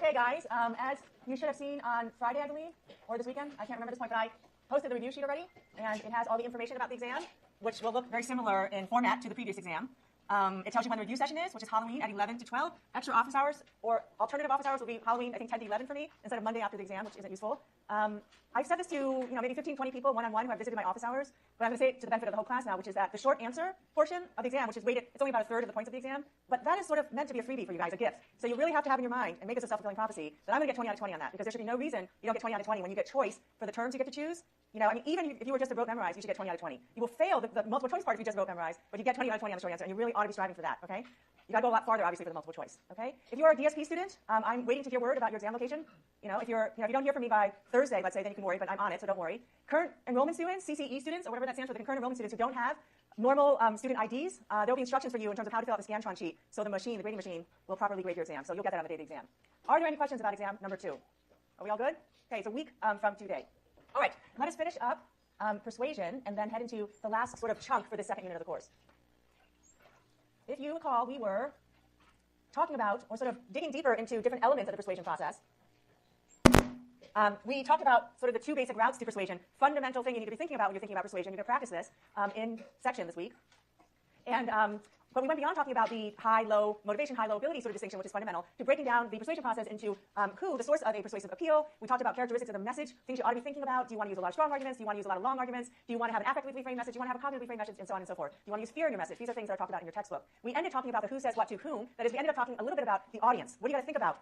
Okay, guys, as you should have seen on Friday, I believe, or this weekend, I can't remember at this point, but I posted the review sheet already, and it has all the information about the exam, which will look very similar in format to the previous exam. It tells you when the review session is, which is Halloween at 11 to 12. Extra office hours, or alternative office hours, will be Halloween, I think, 10 to 11 for me, instead of Monday after the exam, which isn't useful. I've said this to maybe 15, 20 people one-on-one who have visited my office hours, but I'm going to say it to the benefit of the whole class now, which is that the short answer portion of the exam, which is weighted, it's only about a third of the points of the exam, but that is sort of meant to be a freebie for you guys, a gift. So you really have to have in your mind, and make this a self-fulfilling prophecy, that I'm going to get 20 out of 20 on that, because there should be no reason you don't get 20 out of 20 when you get choice for the terms you get to choose. Even if you were just to rote memorize, you should get 20 out of 20. You will fail the multiple choice part if you just rote memorize, but you get 20 out of 20 on the short answer, and you really ought to be striving for that, okay? You got to go a lot farther, obviously, for the multiple choice, okay? If you're a DSP student, I'm waiting to hear word about your exam location. If you don't hear from me by Thursday, let's say, then you can worry, but I'm on it, so don't worry. Current enrollment students, CCE students, or whatever that stands for, the concurrent enrollment students who don't have normal student IDs, there will be instructions for you in terms of how to fill out the Scantron sheet, so the grading machine, will properly grade your exam. So you'll get that on the day of the exam. Are there any questions about exam number 2? Are we all good? Okay, it's a week from today. All right, let us finish up persuasion and then head into the last sort of chunk for the second unit of the course. If you recall, we were talking about, or sort of digging deeper into different elements of the persuasion process. We talked about sort of the 2 basic routes to persuasion. Fundamental thing you need to be thinking about when you're thinking about persuasion. You're going to practice this in section this week. But we went beyond talking about the high-low motivation, high-low ability sort of distinction, which is fundamental, to breaking down the persuasion process into the source of a persuasive appeal. We talked about characteristics of the message, things you ought to be thinking about. Do you want to use a lot of strong arguments? Do you want to use a lot of long arguments? Do you want to have an affectively framed message? Do you want to have a cognitively framed message? And so on and so forth. Do you want to use fear in your message? These are things that are talked about in your textbook. We ended talking about the who says what to whom. That is, we ended up talking a little bit about the audience. What do you got to think about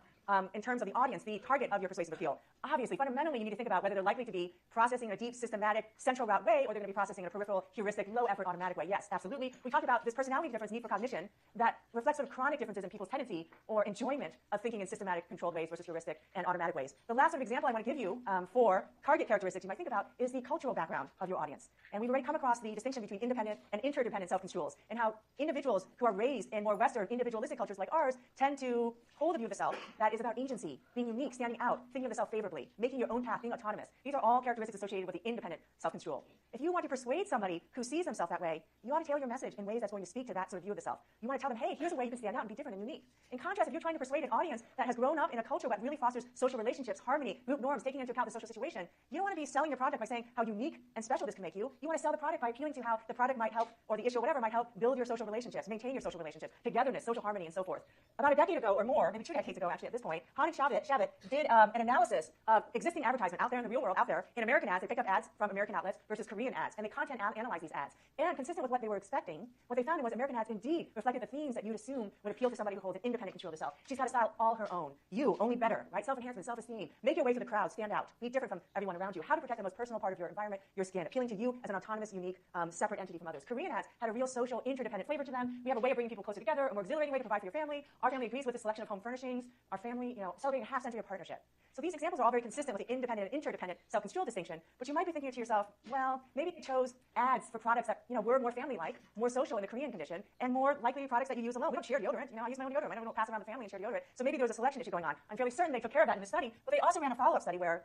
in terms of the audience, the target of your persuasive appeal? Obviously, fundamentally, you need to think about whether they're likely to be processing in a deep, systematic, central route way, or they're going to be processing in a peripheral, heuristic, low-effort, automatic way. Yes, absolutely. We talked about this personality difference, need for cognition, that reflects sort of chronic differences in people's tendency or enjoyment of thinking in systematic, controlled ways versus heuristic and automatic ways. The last sort of example I want to give you for target characteristics you might think about is the cultural background of your audience. And we've already come across the distinction between independent and interdependent self-construals, and how individuals who are raised in more Western, individualistic cultures like ours tend to hold a view of the self that is about agency, being unique, standing out, thinking of the self favorably, making your own path, being autonomous. These are all characteristics associated with the independent self-construal. If you want to persuade somebody who sees themselves that way, you ought to tailor your message in ways that's going to speak to that sort of view of the self. You want to tell them, hey, here's a way you can stand out and be different and unique. In contrast, if you're trying to persuade an audience that has grown up in a culture that really fosters social relationships, harmony, group norms, taking into account the social situation, you don't want to be selling your product by saying how unique and special this can make you. You want to sell the product by appealing to how the product might help, or the issue or whatever might help build your social relationships, maintain your social relationships, togetherness, social harmony, and so forth. About a decade ago or more, maybe 2 decades ago actually at this point, Han and Shavit did an analysis of existing advertisement out there in the real world, out there in American ads. They picked up ads from American outlets versus Korean ads, and they content analyzed these ads. And consistent with what they were expecting, what they found was American ads indeed reflected the themes that you'd assume would appeal to somebody who holds an independent control of the self. She's got a style all her own. You, only better, right? Self-enhancement, self-esteem. Make your way through the crowd, stand out, be different from everyone around you. How to protect the most personal part of your environment, your skin, appealing to you as an autonomous, unique, separate entity from others. Korean ads had a real social, interdependent flavor to them. We have a way of bringing people closer together, a more exhilarating way to provide for your family. Our family agrees with the selection of home furnishings. Our family, celebrating a half-century of partnership. So these examples are all very consistent with the independent and interdependent self-control distinction, but you might be thinking to yourself, well, maybe they chose ads for products that, were more family-like, more social in the Korean condition, and more likely products that you use alone. We don't share deodorant. I use my own deodorant. I don't pass around the family and share deodorant. So maybe there was a selection issue going on. I'm fairly certain they took care of that in the study, but they also ran a follow-up study where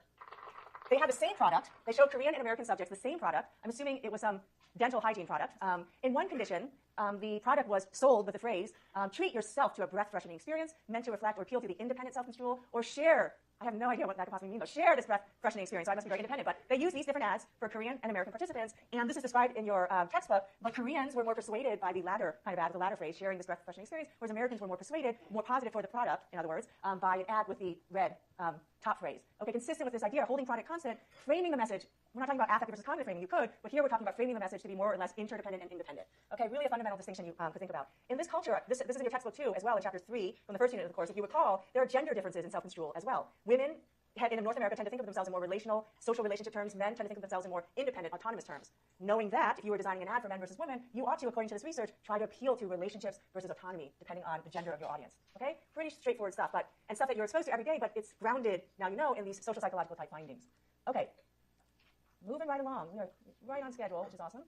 they had the same product. They showed Korean and American subjects the same product. I'm assuming it was some dental hygiene product. In one condition, the product was sold with the phrase, treat yourself to a breath-freshening experience meant to reflect or appeal to the independent self-control, or share. I have no idea what that could possibly mean, though. Share this breath-freshening experience, so I must be very independent. But they use these different ads for Korean and American participants, and this is described in your textbook, but Koreans were more persuaded by the latter kind of ad, the latter phrase, sharing this breath-freshening experience, whereas Americans were more persuaded, more positive for the product, in other words, by an ad with the red top phrase. Okay, consistent with this idea, holding product constant, framing the message. We're not talking about affective versus cognitive framing. You could, but here we're talking about framing the message to be more or less interdependent and independent. Okay, really a fundamental distinction you could think about. In this culture, this is in your textbook too, as well, in chapter 3 from the first unit of the course. If you recall, there are gender differences in self-control as well. Women in North America tend to think of themselves in more relational, social relationship terms. Men tend to think of themselves in more independent, autonomous terms. Knowing that, if you were designing an ad for men versus women, you ought to, according to this research, try to appeal to relationships versus autonomy, depending on the gender of your audience. Okay? Pretty straightforward stuff, and stuff that you're exposed to every day, but it's grounded, now in these social psychological type findings. Okay. Moving right along. We are right on schedule, which is awesome.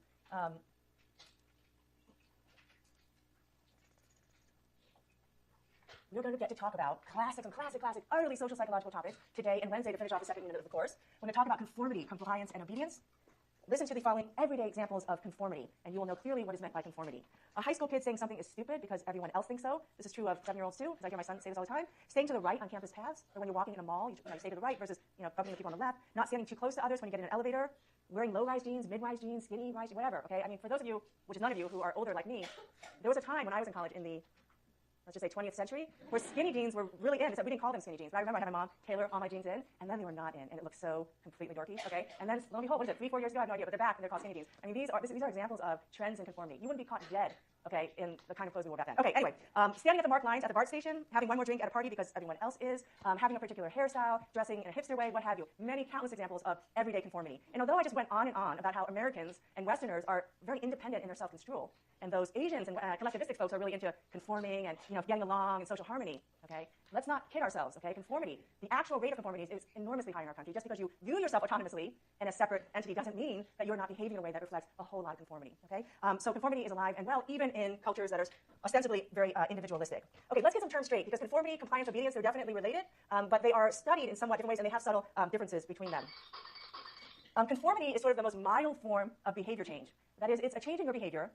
We're going to get to talk about classic, utterly social psychological topics today and Wednesday to finish off the second unit of the course. We're going to talk about conformity, compliance, and obedience. listen to the following everyday examples of conformity, and you will know clearly what is meant by conformity. A high school kid saying something is stupid because everyone else thinks so. This is true of 7-year-olds too, because I hear my son say this all the time. Staying to the right on campus paths, or when you're walking in a mall, you stay to the right versus bumping into people on the left. Not standing too close to others when you get in an elevator. Wearing low-rise jeans, mid-rise jeans, skinny-rise, whatever. Okay, I mean, for those of you, which is none of you, who are older like me, there was a time when I was in college in the, let's just say 20th century, where skinny jeans were really in. Except we didn't call them skinny jeans. But I remember I had my mom tailor all my jeans in, and then they were not in, and it looked so completely dorky. Okay, and then lo and behold, what is it? 3-4 years ago, I have no idea, but they're back and they're called skinny jeans. I mean, these are examples of trends in conformity. You wouldn't be caught dead, okay, in the kind of clothes we wore back then. Okay, anyway, standing at the marked lines at the BART station, having one more drink at a party because everyone else is, having a particular hairstyle, dressing in a hipster way, what have you. Many countless examples of everyday conformity. And although I just went on and on about how Americans and Westerners are very independent in their self-construal, and those Asians and collectivistic folks are really into conforming and getting along and social harmony. Okay, let's not kid ourselves. Okay, conformity, the actual rate of conformity is enormously high in our country. Just because you view yourself autonomously and a separate entity doesn't mean that you're not behaving in a way that reflects a whole lot of conformity. Okay, so conformity is alive and well even in cultures that are ostensibly very individualistic. Okay, let's get some terms straight because conformity, compliance, obedience, they're definitely related, but they are studied in somewhat different ways and they have subtle differences between them. Conformity is sort of the most mild form of behavior change. That is, it's a change in your behavior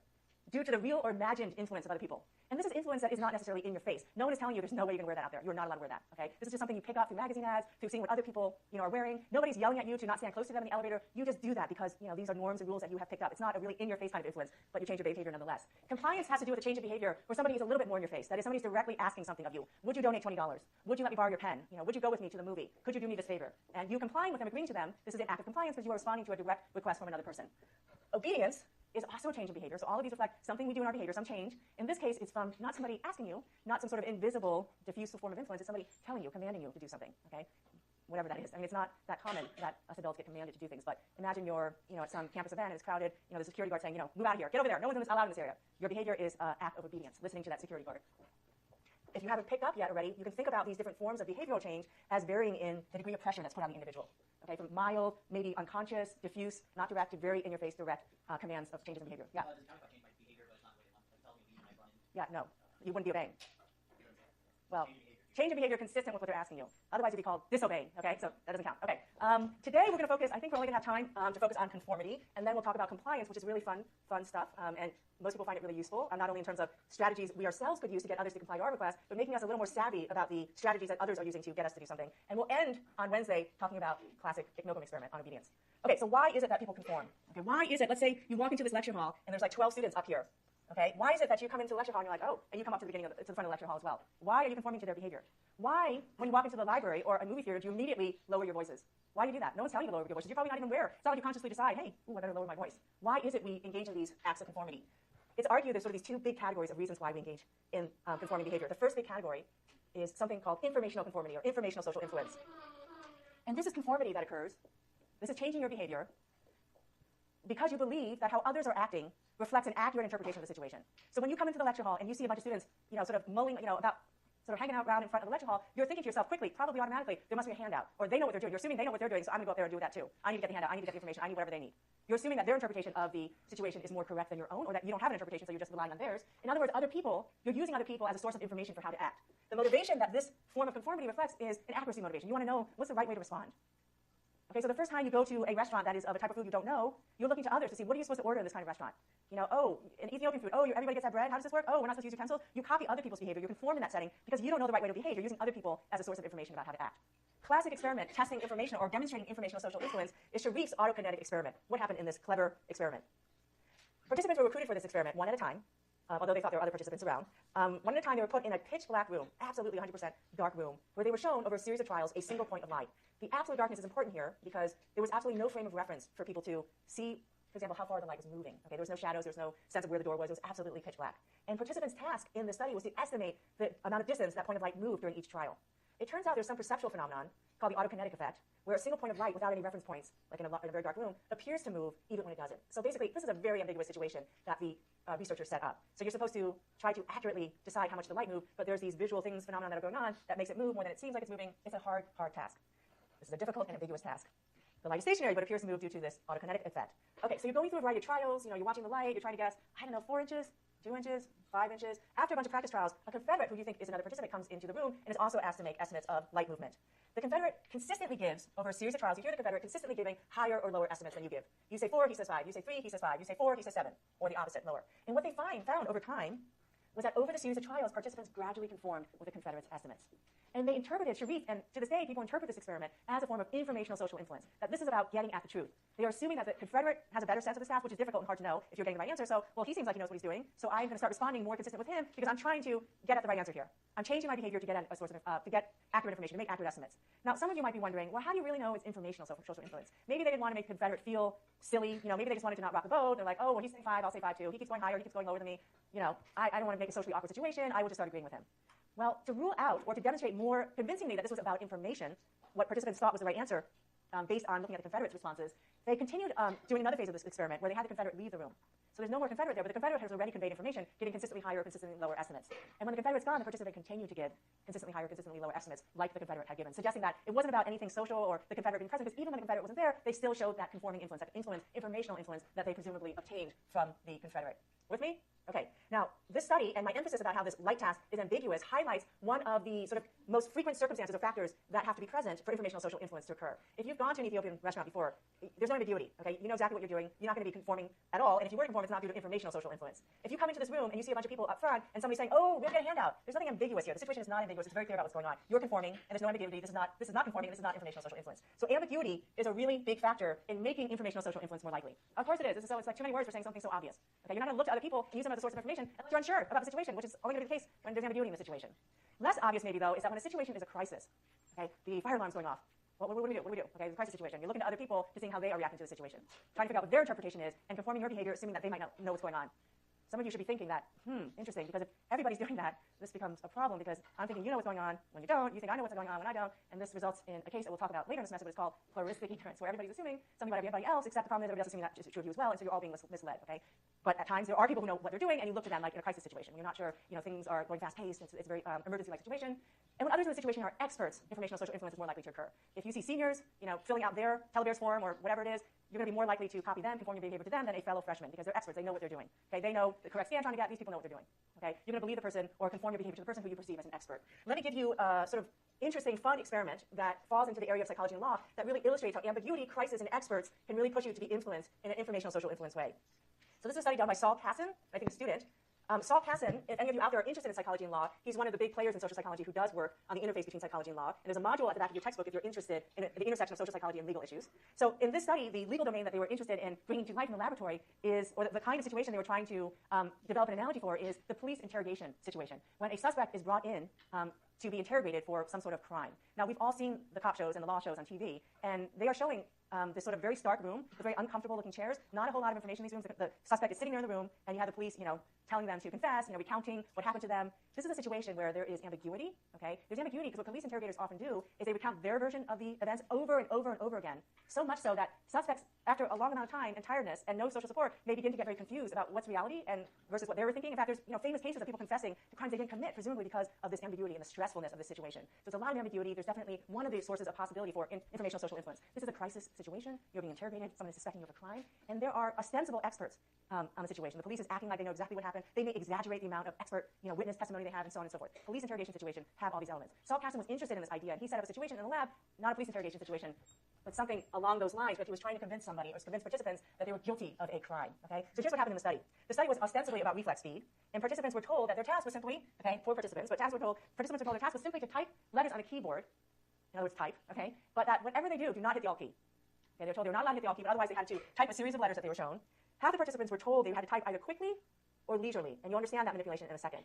due to the real or imagined influence of other people. And this is influence that is not necessarily in your face. No one is telling you there's no way you're going to wear that out there. You're not allowed to wear that. Okay? This is just something you pick up through magazine ads, through seeing what other people are wearing. Nobody's yelling at you to not stand close to them in the elevator. You just do that because these are norms and rules that you have picked up. It's not a really in-your-face kind of influence, but you change your behavior nonetheless. Compliance has to do with a change of behavior where somebody is a little bit more in your face. That is, somebody's directly asking something of you. Would you donate $20? Would you let me borrow your pen? Would you go with me to the movie? Could you do me this favor? And you complying with them, agreeing to them, this is an act of compliance because you are responding to a direct request from another person. Obedience is also a change in behavior. So all of these reflect something we do in our behavior, some change. In this case, it's from not somebody asking you, not some sort of invisible, diffuse form of influence. It's somebody telling you, commanding you to do something, okay? Whatever that is. I mean, it's not that common that us adults get commanded to do things, but imagine you're, at some campus event and it's crowded, there's a security guard saying, move out of here, get over there, no one's allowed in this area. Your behavior is an act of obedience, listening to that security guard. If you haven't picked up yet already, you can think about these different forms of behavioral change as varying in the degree of pressure that's put on the individual. Okay, from mild, maybe unconscious, diffuse, not direct, to very in-your-face, direct commands of changes in behavior. Yeah. This kind of change my behavior, but it's not really like telling me when I run in. Yeah, no, you wouldn't be obeying. Well, change in behavior consistent with what they're asking you. Otherwise, it'd be called disobeying. Okay, so that doesn't count. Okay. Today we're going to focus. I think we're only going to have time to focus on conformity, and then we'll talk about compliance, which is really fun stuff. And most people find it really useful, not only in terms of strategies we ourselves could use to get others to comply to our requests, but making us a little more savvy about the strategies that others are using to get us to do something. And we'll end on Wednesday talking about classic ignoble experiment on obedience. Okay, so why is it that people conform? Okay, why is it? Let's say you walk into this lecture hall and there's like 12 students up here. Okay, why is it that you come into the lecture hall and you're like, oh, and you come up to the front of the lecture hall as well? Why are you conforming to their behavior? Why, when you walk into the library or a movie theater, do you immediately lower your voices? Why do you do that? No one's telling you to lower your voices. You're probably not even aware. It's not like you consciously decide, hey, I better lower my voice. Why is it we engage in these acts of conformity? It's argued there's sort of these two big categories of reasons why we engage in conforming behavior. The first big category is something called informational conformity or informational social influence. And this is conformity that occurs. This is changing your behavior because you believe that how others are acting reflects an accurate interpretation of the situation. So when you come into the lecture hall and you see a bunch of students, sort of mulling, about sort of hanging out around in front of the lecture hall, you're thinking to yourself quickly, probably automatically, there must be a handout. Or they know what they're doing. You're assuming they know what they're doing, so I'm going to go up there and do that too. I need to get the handout. I need to get the information. I need whatever they need. You're assuming that their interpretation of the situation is more correct than your own, or that you don't have an interpretation, so you're just relying on theirs. In other words, you're using other people as a source of information for how to act. The motivation that this form of conformity reflects is an accuracy motivation. You want to know what's the right way to respond. Okay, so the first time you go to a restaurant that is of a type of food you don't know, you're looking to others to see, what are you supposed to order in this kind of restaurant? Oh, an Ethiopian food. Oh, everybody gets that bread? How does this work? Oh, we're not supposed to use utensils. You copy other people's behavior. You conform in that setting because you don't know the right way to behave. You're using other people as a source of information about how to act. Classic experiment testing information or demonstrating informational social influence is Sharif's autokinetic experiment. What happened in this clever experiment? Participants were recruited for this experiment one at a time, although they thought there were other participants around. One at a time, they were put in a pitch black room, absolutely 100% dark room, where they were shown over a series of trials a single point of light. The absolute darkness is important here because there was absolutely no frame of reference for people to see, for example, how far the light was moving. Okay, there was no shadows, there was no sense of where the door was. It was absolutely pitch black. And participants' task in the study was to estimate the amount of distance that point of light moved during each trial. It turns out there's some perceptual phenomenon called the autokinetic effect, where a single point of light without any reference points, like in a very dark room, appears to move even when it doesn't. So basically, this is a very ambiguous situation that the researchers set up. So you're supposed to try to accurately decide how much the light moved, but there's these visual things, phenomena that are going on that makes it move more than it seems like it's moving. It's a hard task. This is a difficult and ambiguous task. The light is stationary, but appears to move due to this autokinetic effect. Okay, so you're going through a variety of trials. You're watching the light. You're trying to guess, 4 inches, 2 inches, 5 inches. After a bunch of practice trials, a confederate who you think is another participant comes into the room and is also asked to make estimates of light movement. the Confederate consistently gives, over a series of trials, you hear the Confederate consistently giving higher or lower estimates than you give. You say 4, he says 5. You say 3, he says 5. You say 4, he says 7. Or the opposite, lower. And what they found over time was that over the series of trials, participants gradually conformed with the Confederates' estimates. And they interpreted Sharif, and to this day, people interpret this experiment as a form of informational social influence, that this is about getting at the truth. They are assuming that the Confederate has a better sense of the task, which is difficult and hard to know if you're getting the right answer. So, well, he seems like he knows what he's doing, so I'm going to start responding more consistent with him because I'm trying to get at the right answer here. I'm changing my behavior to get at a source of, to get accurate information, to make accurate estimates. Now, some of you might be wondering, well, how do you really know it's informational social influence? Maybe they didn't want to make the Confederate feel silly. Maybe they just wanted to not rock the boat. They're like, oh, well, he's saying 5, I'll say 5 too. He keeps going higher, he keeps going lower than me. I don't want to make a socially awkward situation. I will just start agreeing with him. Well, to rule out or to demonstrate more convincingly that this was about information, what participants thought was the right answer based on looking at the Confederates' responses, they continued doing another phase of this experiment where they had the Confederate leave the room. So there's no more Confederate there, but the Confederate has already conveyed information, giving consistently higher or consistently lower estimates. And when the Confederate's gone, the participant continued to give consistently higher, consistently lower estimates like the Confederate had given, suggesting that it wasn't about anything social or the Confederate being present, because even when the Confederate wasn't there, they still showed that conforming influence, that influence, informational influence that they presumably obtained from the Confederate. With me? Okay. Now, this study and my emphasis about how this light task is ambiguous highlights one of the sort of most frequent circumstances or factors that have to be present for informational social influence to occur. If you've gone to an Ethiopian restaurant before, there's no ambiguity. Okay, you know exactly what you're doing. You're not going to be conforming at all. And if you were to conform, it's not due to informational social influence. If you come into this room and you see a bunch of people up front and somebody's saying, "Oh, we'll get a handout," there's nothing ambiguous here. The situation is not ambiguous. It's very clear about what's going on. You're conforming, and there's no ambiguity. This is not conforming, and this is not informational social influence. So ambiguity is a really big factor in making informational social influence more likely. Of course it is. So it's like too many words for saying something so obvious. Okay, you're not going to look to other people and use them as a source of information unless you're unsure about the situation, which is only going to be the case when there's ambiguity in the situation. Less obvious, maybe, though, is that when a situation is a crisis, okay, the fire alarm's going off. What do we do? Okay, it's a crisis situation. You're looking to other people to see how they are reacting to the situation, trying to figure out what their interpretation is, and conforming your behavior, assuming that they might not know what's going on. Some of you should be thinking that, interesting, because if everybody's doing that, this becomes a problem, because I'm thinking you know what's going on when you don't, you think I know what's going on when I don't, and this results in a case that we'll talk about later in the semester, but it's called pluralistic ignorance, where everybody's assuming something about everybody else, except the problem is everybody else is assuming that it's true of you as well, and so you're all being misled, okay? But at times, there are people who know what they're doing, and you look to them like in a crisis situation. You're not sure, things are going fast-paced, it's a very emergency-like situation. And when others in the situation are experts, informational social influence is more likely to occur. If you see seniors, filling out their Telebears form or whatever it is, you're going to be more likely to copy them, conform your behavior to them than a fellow freshman, because they're experts. They know what they're doing. Okay, they know the correct stand trying to get. These people know what they're doing. Okay, you're going to believe the person or conform your behavior to the person who you perceive as an expert. Let me give you a sort of interesting, fun experiment that falls into the area of psychology and law that really illustrates how ambiguity, crisis, and experts can really push you to be influenced in an informational social influence way. So this is a study done by Saul Kassin, I think a student. Saul Kassin, if any of you out there are interested in psychology and law, he's one of the big players in social psychology who does work on the interface between psychology and law. And there's a module at the back of your textbook if you're interested in the intersection of social psychology and legal issues. So in this study, the legal domain that they were interested in bringing to life in the laboratory is, or the kind of situation they were trying to develop an analogy for, is the police interrogation situation. When a suspect is brought in to be interrogated for some sort of crime. Now, we've all seen the cop shows and the law shows on TV, and they are showing this sort of very stark room with very uncomfortable-looking chairs. Not a whole lot of information in these rooms. The suspect is sitting there in the room, and you have the police, telling them to confess, recounting what happened to them. This is a situation where there is ambiguity. Okay, there's ambiguity because what police interrogators often do is they recount their version of the events over and over and over again. So much so that suspects, after a long amount of time and tiredness and no social support, may begin to get very confused about what's reality and versus what they were thinking. In fact, there's famous cases of people confessing to crimes they didn't commit, presumably because of this ambiguity and the stressfulness of this situation. So there's a lot of ambiguity. There's definitely one of the sources of possibility for informational social influence. This is a crisis situation. You're being interrogated. Someone is suspecting you of a crime, and there are ostensible experts on the situation. The police is acting like they know exactly what happened. They may exaggerate the amount of expert, witness testimony they have, and so on and so forth. Police interrogation situation have all these elements. Saul Kassin was interested in this idea, and he set up a situation in the lab, not a police interrogation situation, but something along those lines, but he was trying to convince somebody or convince participants that they were guilty of a crime. Okay, so here's what happened in the study. The study was ostensibly about reflex speed, and participants were told that their task was simply, poor participants, but participants were told their task was simply to type letters on a keyboard, in other words, type, okay, but that whatever they do not hit the Alt key. Okay, they were told they were not allowed to hit the Alt key, but otherwise they had to type a series of letters that they were shown. Half the participants were told they had to type either quickly or leisurely, and you'll understand that manipulation in a second.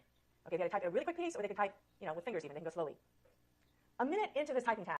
Okay, they had to type a really quick piece, or they could type, with fingers even, they can go slowly. A minute into this typing task,